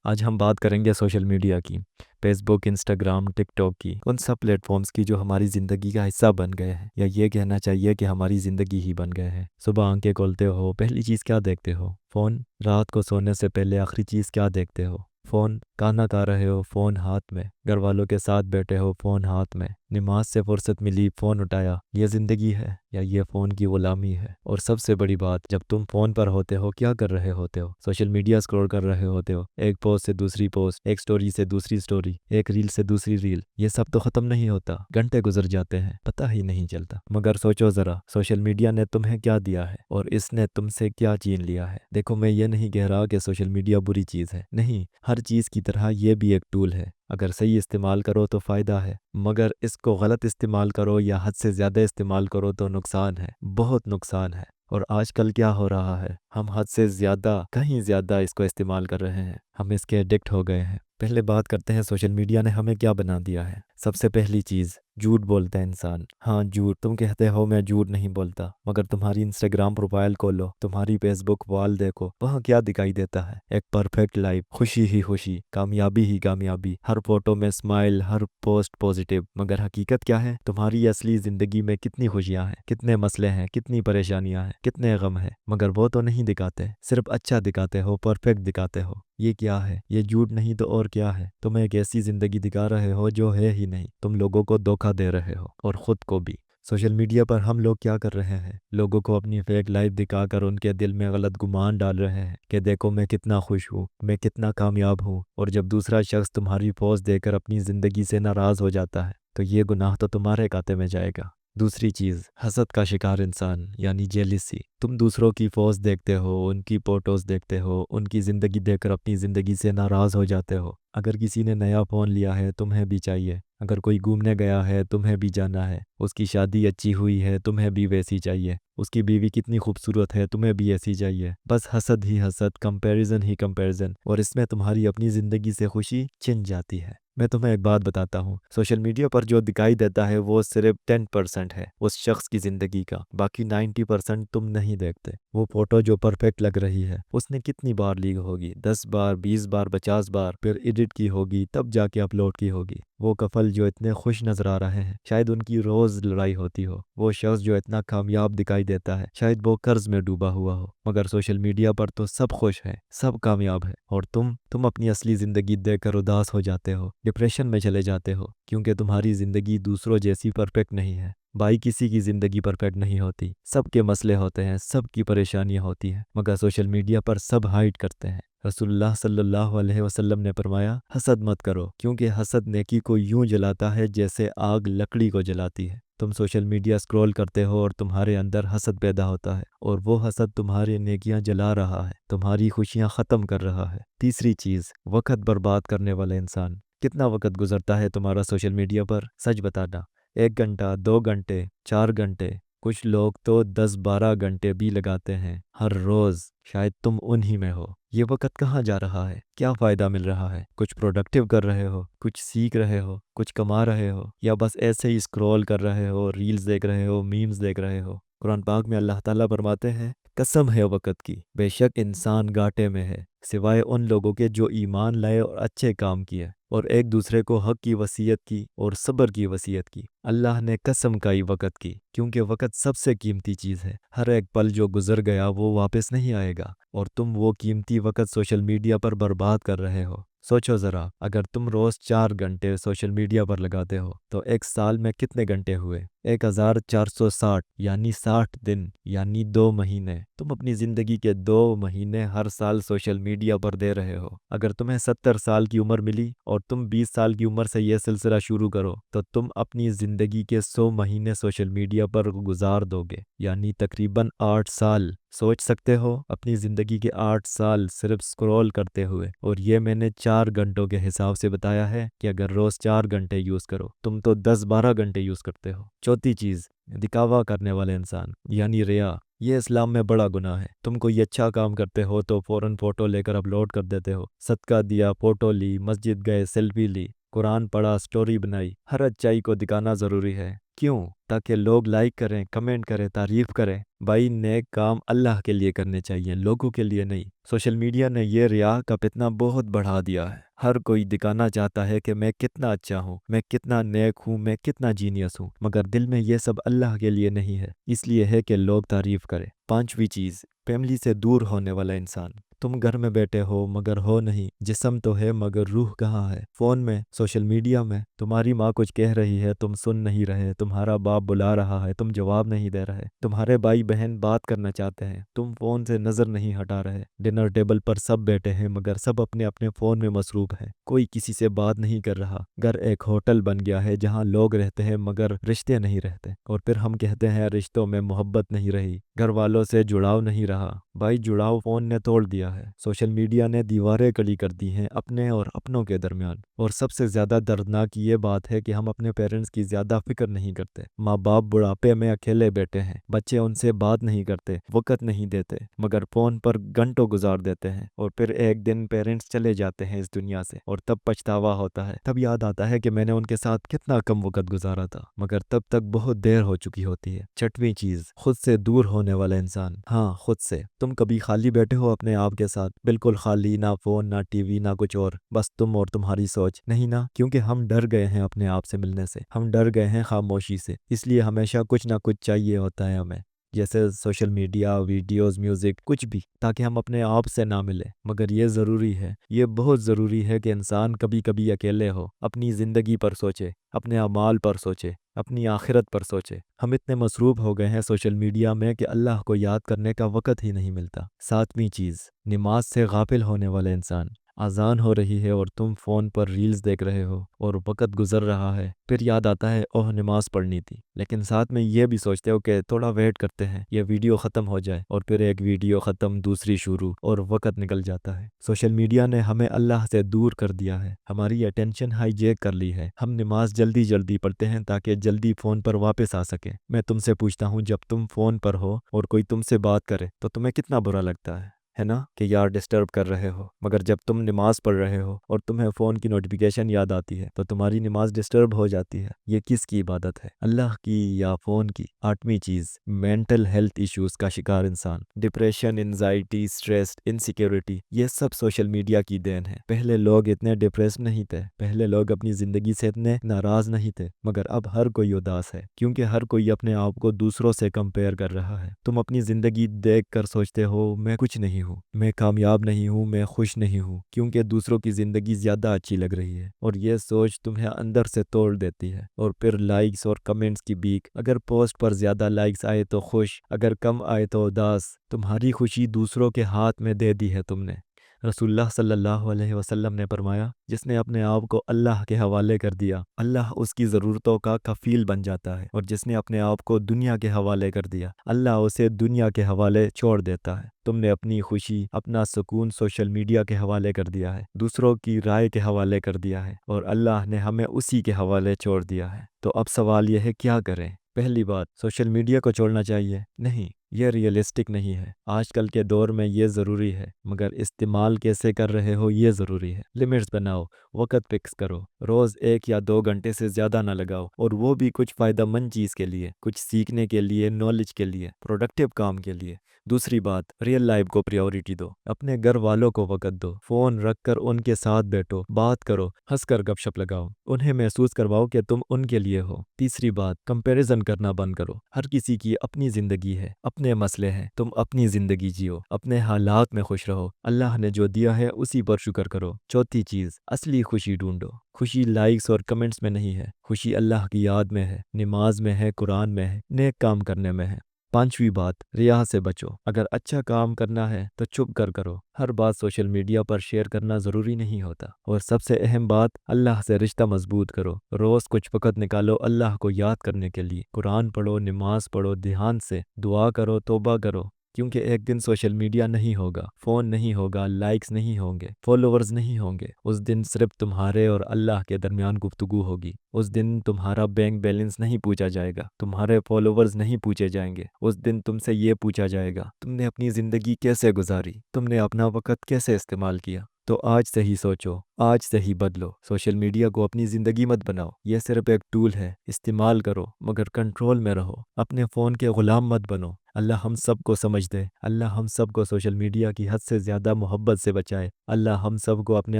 آج ہم بات کریں گے سوشل میڈیا کی، فیس بک، انسٹاگرام، ٹک ٹاک کی، ان سب پلیٹ فارمز کی جو ہماری زندگی کا حصہ بن گئے ہیں، یا یہ کہنا چاہیے کہ ہماری زندگی ہی بن گئے ہیں۔ صبح آنکھیں کھولتے ہو، پہلی چیز کیا دیکھتے ہو؟ فون۔ رات کو سونے سے پہلے آخری چیز کیا دیکھتے ہو؟ فون۔ کھانا کھا رہے ہو، فون ہاتھ میں۔ گھر والوں کے ساتھ بیٹھے ہو، فون ہاتھ میں۔ نماز سے فرصت ملی، فون اٹھایا۔ یہ زندگی ہے یا یہ فون کی غلامی ہے؟ اور سب سے بڑی بات، جب تم فون پر ہوتے ہو کیا کر رہے ہوتے ہو؟ سوشل میڈیا اسکرول کر رہے ہوتے ہو، ایک پوسٹ سے دوسری پوسٹ، ایک سٹوری سے دوسری سٹوری، ایک ریل سے دوسری ریل۔ یہ سب تو ختم نہیں ہوتا، گھنٹے گزر جاتے ہیں، پتہ ہی نہیں چلتا۔ مگر سوچو ذرا، سوشل میڈیا نے تمہیں کیا دیا ہے اور اس نے تم سے کیا چھین لیا ہے؟ دیکھو، میں یہ نہیں کہہ رہا کہ سوشل میڈیا بری چیز ہے، نہیں، ہر چیز کی طرح یہ بھی ایک ٹول ہے۔ اگر صحیح استعمال کرو تو فائدہ ہے، مگر اس کو غلط استعمال کرو یا حد سے زیادہ استعمال کرو تو نقصان ہے، بہت نقصان ہے۔ اور آج کل کیا ہو رہا ہے، ہم حد سے زیادہ، کہیں زیادہ اس کو استعمال کر رہے ہیں، ہم اس کے ایڈکٹ ہو گئے ہیں۔ پہلے بات کرتے ہیں سوشل میڈیا نے ہمیں کیا بنا دیا ہے۔ سب سے پہلی چیز، جھوٹ بولتا ہے انسان۔ ہاں، جھوٹ۔ تم کہتے ہو میں جھوٹ نہیں بولتا، مگر تمہاری انسٹاگرام پروفائل کھولو، تمہاری فیس بک وال دیکھو، وہاں کیا دکھائی دیتا ہے؟ ایک پرفیکٹ لائف، خوشی ہی خوشی، کامیابی ہی کامیابی، ہر فوٹو میں اسمائل، ہر پوسٹ پوزیٹیو۔ مگر حقیقت کیا ہے؟ تمہاری اصلی زندگی میں کتنی خوشیاں ہیں، کتنے مسئلے ہیں، کتنی پریشانیاں ہیں، کتنے غم ہیں، مگر وہ تو نہیں دکھاتے، صرف اچھا دکھاتے ہو، پرفیکٹ دکھاتے ہو۔ یہ کیا ہے؟ یہ جھوٹ نہیں تو اور کیا ہے؟ تم ایک ایسی زندگی دکھا رہے ہو جو ہے ہی نہیں، تم لوگوں کو دھوکہ دے رہے ہو اور خود کو بھی۔ سوشل میڈیا پر ہم لوگ کیا کر رہے ہیں؟ لوگوں کو اپنی فیک لائف دکھا کر ان کے دل میں غلط گمان ڈال رہے ہیں کہ دیکھو میں کتنا خوش ہوں، میں کتنا کامیاب ہوں، اور جب دوسرا شخص تمہاری پوسٹ دیکھ کر اپنی زندگی سے ناراض ہو جاتا ہے تو یہ گناہ تو تمہارے کھاتے میں جائے گا۔ دوسری چیز، حسد کا شکار انسان، یعنی جیلیسی۔ تم دوسروں کی پوسٹ دیکھتے ہو، ان کی فوٹوز دیکھتے ہو، ان کی زندگی دیکھ کر اپنی زندگی سے ناراض ہو جاتے ہو۔ اگر کسی نے نیا فون لیا ہے، تمہیں بھی چاہیے۔ اگر کوئی گھومنے گیا ہے، تمہیں بھی جانا ہے۔ اس کی شادی اچھی ہوئی ہے، تمہیں بھی ویسی چاہیے۔ اس کی بیوی کتنی خوبصورت ہے، تمہیں بھی ایسی چاہیے۔ بس حسد ہی حسد، کمپیریزن ہی کمپیریزن، اور اس میں تمہاری اپنی زندگی سے خوشی چھن جاتی ہے۔ میں تمہیں ایک بات بتاتا ہوں، سوشل میڈیا پر جو دکھائی دیتا ہے وہ صرف 10% ہے اس شخص کی زندگی کا، باقی 90% تم نہیں دیکھتے۔ وہ فوٹو جو پرفیکٹ لگ رہی ہے، اس نے کتنی بار لی ہوگی؟ 10 بار، 20 بار، 50 بار، پھر ایڈٹ کی ہوگی، تب جا کے اپلوڈ کی ہوگی۔ وہ کپل جو اتنے خوش نظر آ رہے ہیں، شاید ان کی روز لڑائی ہوتی ہو۔ وہ شخص جو اتنا کامیاب دکھائی دیتا ہے، شاید وہ قرض میں ڈوبا ہوا ہو۔ مگر سوشل میڈیا پر تو سب خوش ہیں، سب کامیاب ہیں، اور تم اپنی اصلی زندگی دیکھ کر اداس ہو جاتے ہو، ڈپریشن میں چلے جاتے ہو، کیونکہ تمہاری زندگی دوسروں جیسی پرفیکٹ نہیں ہے۔ بھائی، کسی کی زندگی پرفیکٹ نہیں ہوتی، سب کے مسئلے ہوتے ہیں، سب کی پریشانیاں ہوتی ہیں، مگر سوشل میڈیا پر سب ہائڈ کرتے ہیں۔ رسول اللہ صلی اللہ علیہ وسلم نے فرمایا، حسد مت کرو، کیونکہ حسد نیکی کو یوں جلاتا ہے جیسے آگ لکڑی کو جلاتی ہے۔ تم سوشل میڈیا اسکرول کرتے ہو اور تمہارے اندر حسد پیدا ہوتا ہے، اور وہ حسد تمہاری نیکیاں جلا رہا ہے، تمہاری خوشیاں ختم کر رہا ہے۔ تیسری چیز، وقت برباد کرنے والا انسان۔ کتنا وقت گزرتا ہے تمہارا سوشل میڈیا پر؟ سچ بتانا۔ 1 گھنٹہ، 2 گھنٹے، 4 گھنٹے، کچھ لوگ تو 10-12 گھنٹے بھی لگاتے ہیں ہر روز۔ شاید تم انہی میں ہو۔ یہ وقت کہاں جا رہا ہے؟ کیا فائدہ مل رہا ہے؟ کچھ پروڈکٹیو کر رہے ہو؟ کچھ سیکھ رہے ہو؟ کچھ کما رہے ہو؟ یا بس ایسے ہی اسکرول کر رہے ہو، ریلز دیکھ رہے ہو، میمز دیکھ رہے ہو؟ قرآن پاک میں اللہ تعالیٰ فرماتے ہیں، قسم ہے وقت کی، بے شک انسان گھاٹے میں ہے، سوائے ان لوگوں کے جو ایمان لائے اور اچھے کام کیے اور ایک دوسرے کو حق کی وصیت کی اور صبر کی وصیت کی۔ اللہ نے قسم کھائی وقت کی، کیونکہ وقت سب سے قیمتی چیز ہے۔ ہر ایک پل جو گزر گیا وہ واپس نہیں آئے گا، اور تم وہ قیمتی وقت سوشل میڈیا پر برباد کر رہے ہو۔ سوچو ذرا، اگر تم روز 4 گھنٹے سوشل میڈیا پر لگاتے ہو تو ایک سال میں کتنے گھنٹے ہوئے؟ 1460، یعنی 60 دن، یعنی 2 مہینے۔ تم اپنی زندگی کے 2 مہینے ہر سال سوشل میڈیا پر دے رہے ہو۔ اگر تمہیں 70 سال کی عمر ملی اور تم 20 سال کی عمر سے یہ سلسلہ شروع کرو تو تم اپنی زندگی کے 100 مہینے سوشل میڈیا پر گزار دو گے، یعنی تقریباً 8 سال۔ سوچ سکتے ہو، اپنی زندگی کے 8 سال صرف سکرول کرتے ہوئے، اور یہ میں نے 4 گھنٹوں کے حساب سے بتایا ہے کہ اگر روز 4 گھنٹے یوز کرو، تم تو 10-12 گھنٹے یوز کرتے ہو۔ چوتھی چیز، دکھاوا کرنے والے انسان، یعنی ریا۔ یہ اسلام میں بڑا گناہ ہے۔ تم کوئی اچھا کام کرتے ہو تو فوراً فوٹو لے کر اپلوڈ کر دیتے ہو، صدقہ دیا، فوٹو لی، مسجد گئے، سیلفی لی۔ قرآن پڑھا، سٹوری بنائی، ہر اچائی کو دکھانا ضروری ہے۔ کیوں؟ تاکہ لوگ لائک کریں، کمنٹ کریں، تعریف کریں۔ بھائی نیک کام اللہ کے لیے کرنے چاہیے، لوگوں کے لیے نہیں۔ سوشل میڈیا نے یہ ریا کا فتنہ بہت بڑھا دیا ہے۔ ہر کوئی دکھانا چاہتا ہے کہ میں کتنا اچھا ہوں، میں کتنا نیک ہوں، میں کتنا جینیس ہوں، مگر دل میں یہ سب اللہ کے لیے نہیں ہے، اس لیے ہے کہ لوگ تعریف کریں۔ پانچویں چیز، فیملی سے دور ہونے والا انسان۔ تم گھر میں بیٹھے ہو مگر ہو نہیں، جسم تو ہے مگر روح کہاں ہے؟ فون میں، سوشل میڈیا میں۔ تمہاری ماں کچھ کہہ رہی ہے، تم سن نہیں رہے، تمہارا باپ بلا رہا ہے، تم جواب نہیں دے رہے، تمہارے بھائی بہن بات کرنا چاہتے ہیں، تم فون سے نظر نہیں ہٹا رہے۔ ڈنر ٹیبل پر سب بیٹھے ہیں مگر سب اپنے اپنے فون میں مصروف ہیں، کوئی کسی سے بات نہیں کر رہا۔ گھر ایک ہوٹل بن گیا ہے جہاں لوگ رہتے ہیں مگر رشتے نہیں رہتے، اور پھر ہم کہتے ہیں رشتوں میں محبت نہیں رہی، گھر والوں سے جڑاؤ نہیں رہا۔ بھائی جڑاؤ فون نے توڑ دیا ہے۔ سوشل میڈیا نے دیواریں کھڑی کر دی ہیں اپنے اور اپنوں کے درمیان۔ اور سب سے زیادہ دردناک یہ بات ہے کہ ہم اپنے پیرنٹس کی زیادہ فکر نہیں کرتے۔ ماں باپ بڑھاپے میں اکیلے بیٹھے ہیں، بچے ان سے بات نہیں کرتے، وقت نہیں دیتے، مگر فون پر گھنٹوں گزار دیتے ہیں، اور پھر ایک دن پیرنٹس چلے جاتے ہیں اس دنیا سے، اور تب پچھتاوا ہوتا ہے، تب یاد آتا ہے کہ میں نے ان کے ساتھ کتنا کم وقت گزارا تھا، مگر تب تک بہت دیر ہو چکی ہوتی ہے۔ چھٹویں چیز، خود سے دور ہونے والا انسان۔ ہاں، خود سے۔ تم کبھی خالی بیٹھے ہو اپنے آپ کے ساتھ، بالکل خالی، نہ فون، نہ ٹی وی، نہ کچھ اور، بس تم اور تمہاری سوچ؟ نہیں نا، کیونکہ ہم ڈر گئے ہیں اپنے آپ سے ملنے سے، ہم ڈر گئے ہیں خاموشی سے، اس لیے ہمیشہ کچھ نہ کچھ چاہیے ہوتا ہے ہمیں، جیسے سوشل میڈیا، ویڈیوز، میوزک، کچھ بھی، تاکہ ہم اپنے آپ سے نہ ملیں۔ مگر یہ ضروری ہے، یہ بہت ضروری ہے کہ انسان کبھی کبھی اکیلے ہو، اپنی زندگی پر سوچے، اپنے اعمال پر سوچے، اپنی آخرت پر سوچے۔ ہم اتنے مصروف ہو گئے ہیں سوشل میڈیا میں کہ اللہ کو یاد کرنے کا وقت ہی نہیں ملتا۔ ساتویں چیز، نماز سے غافل ہونے والے انسان۔ اذان ہو رہی ہے اور تم فون پر ریلز دیکھ رہے ہو اور وقت گزر رہا ہے، پھر یاد آتا ہے اوہ نماز پڑھنی تھی، لیکن ساتھ میں یہ بھی سوچتے ہو کہ تھوڑا ویٹ کرتے ہیں، یہ ویڈیو ختم ہو جائے، اور پھر ایک ویڈیو ختم، دوسری شروع، اور وقت نکل جاتا ہے۔ سوشل میڈیا نے ہمیں اللہ سے دور کر دیا ہے، ہماری اٹینشن ہائی جیک کر لی ہے۔ ہم نماز جلدی جلدی پڑھتے ہیں تاکہ جلدی فون پر واپس آ سکیں۔ میں تم سے پوچھتا ہوں، جب تم فون پر ہو اور کوئی تم سے بات کرے تو تمہیں کتنا برا لگتا ہے نا، کہ یار ڈسٹرب کر رہے ہو، مگر جب تم نماز پڑھ رہے ہو اور تمہیں فون کی نوٹیفیکیشن یاد آتی ہے تو تمہاری نماز ڈسٹرب ہو جاتی ہے۔ یہ کس کی عبادت ہے، اللہ کی یا فون کی؟ آٹھویں چیز، مینٹل ہیلتھ ایشوز کا شکار انسان۔ ڈپریشن، انزائٹی، سٹریس، انسیکیورٹی، یہ سب سوشل میڈیا کی دین ہے۔ پہلے لوگ اتنے ڈپریس نہیں تھے، پہلے لوگ اپنی زندگی سے اتنے ناراض نہیں تھے، مگر اب ہر کوئی اداس ہے، کیونکہ ہر کوئی اپنے آپ کو دوسروں سے کمپیئر کر رہا ہے۔ تم اپنی زندگی دیکھ کر سوچتے ہو میں کچھ نہیں ہوں، میں کامیاب نہیں ہوں، میں خوش نہیں ہوں، کیونکہ دوسروں کی زندگی زیادہ اچھی لگ رہی ہے، اور یہ سوچ تمہیں اندر سے توڑ دیتی ہے۔ اور پھر لائکس اور کمنٹس کی بیک، اگر پوسٹ پر زیادہ لائکس آئے تو خوش، اگر کم آئے تو اداس۔ تمہاری خوشی دوسروں کے ہاتھ میں دے دی ہے تم نے۔ رسول اللہ صلی اللہ علیہ وسلم نے فرمایا، جس نے اپنے آپ کو اللہ کے حوالے کر دیا، اللہ اس کی ضرورتوں کا کفیل بن جاتا ہے، اور جس نے اپنے آپ کو دنیا کے حوالے کر دیا، اللہ اسے دنیا کے حوالے چھوڑ دیتا ہے۔ تم نے اپنی خوشی، اپنا سکون سوشل میڈیا کے حوالے کر دیا ہے، دوسروں کی رائے کے حوالے کر دیا ہے، اور اللہ نے ہمیں اسی کے حوالے چھوڑ دیا ہے۔ تو اب سوال یہ ہے کیا کریں؟ پہلی بات، سوشل میڈیا کو چھوڑنا چاہیے؟ نہیں، یہ ریئلسٹک نہیں ہے۔ آج کل کے دور میں یہ ضروری ہے، مگر استعمال کیسے کر رہے ہو یہ ضروری ہے۔ لمٹس بناؤ، وقت فکس کرو، روز 1 یا 2 گھنٹے سے زیادہ نہ لگاؤ، اور وہ بھی کچھ فائدہ مند چیز کے لیے، کچھ سیکھنے کے لیے، نالج کے لیے، پروڈکٹیو کام کے لیے۔ دوسری بات، ریئل لائف کو پریورٹی دو، اپنے گھر والوں کو وقت دو، فون رکھ کر ان کے ساتھ بیٹھو، بات کرو، ہنس کر گپ شپ لگاؤ، انہیں محسوس کرواؤ کہ تم ان کے لیے ہو۔ تیسری بات، کمپیریزن کرنا بند کرو، ہر کسی کی اپنی زندگی ہے، اپنے مسئلے ہیں، تم اپنی زندگی جیو، اپنے حالات میں خوش رہو، اللہ نے جو دیا ہے اسی پر شکر کرو۔ چوتھی چیز، اصلی خوشی ڈھونڈو، خوشی لائکس اور کمنٹس میں نہیں ہے، خوشی اللہ کی یاد میں ہے، نماز میں ہے، قرآن میں ہے، نیک کام کرنے میں ہے۔ پانچویں بات، ریا سے بچو، اگر اچھا کام کرنا ہے تو چپ کر کرو، ہر بات سوشل میڈیا پر شیئر کرنا ضروری نہیں ہوتا۔ اور سب سے اہم بات، اللہ سے رشتہ مضبوط کرو، روز کچھ وقت نکالو اللہ کو یاد کرنے کے لیے، قرآن پڑھو، نماز پڑھو، دھیان سے دعا کرو، توبہ کرو، کیونکہ ایک دن سوشل میڈیا نہیں ہوگا، فون نہیں ہوگا، لائکس نہیں ہوں گے، فالوورز نہیں ہوں گے، اس دن صرف تمہارے اور اللہ کے درمیان گفتگو ہوگی۔ اس دن تمہارا بینک بیلنس نہیں پوچھا جائے گا، تمہارے فالوورز نہیں پوچھے جائیں گے، اس دن تم سے یہ پوچھا جائے گا تم نے اپنی زندگی کیسے گزاری، تم نے اپنا وقت کیسے استعمال کیا۔ تو آج سے ہی سوچو، آج سے ہی بدلو۔ سوشل میڈیا کو اپنی زندگی مت بناؤ، یہ صرف ایک ٹول ہے، استعمال کرو مگر کنٹرول میں رہو، اپنے فون کے غلام مت بنو۔ اللہ ہم سب کو سمجھ دے، اللہ ہم سب کو سوشل میڈیا کی حد سے زیادہ محبت سے بچائے، اللہ ہم سب کو اپنے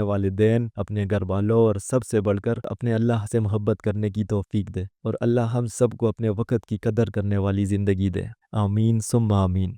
والدین، اپنے گھر والوں اور سب سے بڑھ کر اپنے اللہ سے محبت کرنے کی توفیق دے، اور اللہ ہم سب کو اپنے وقت کی قدر کرنے والی زندگی دے۔ آمین ثم آمین۔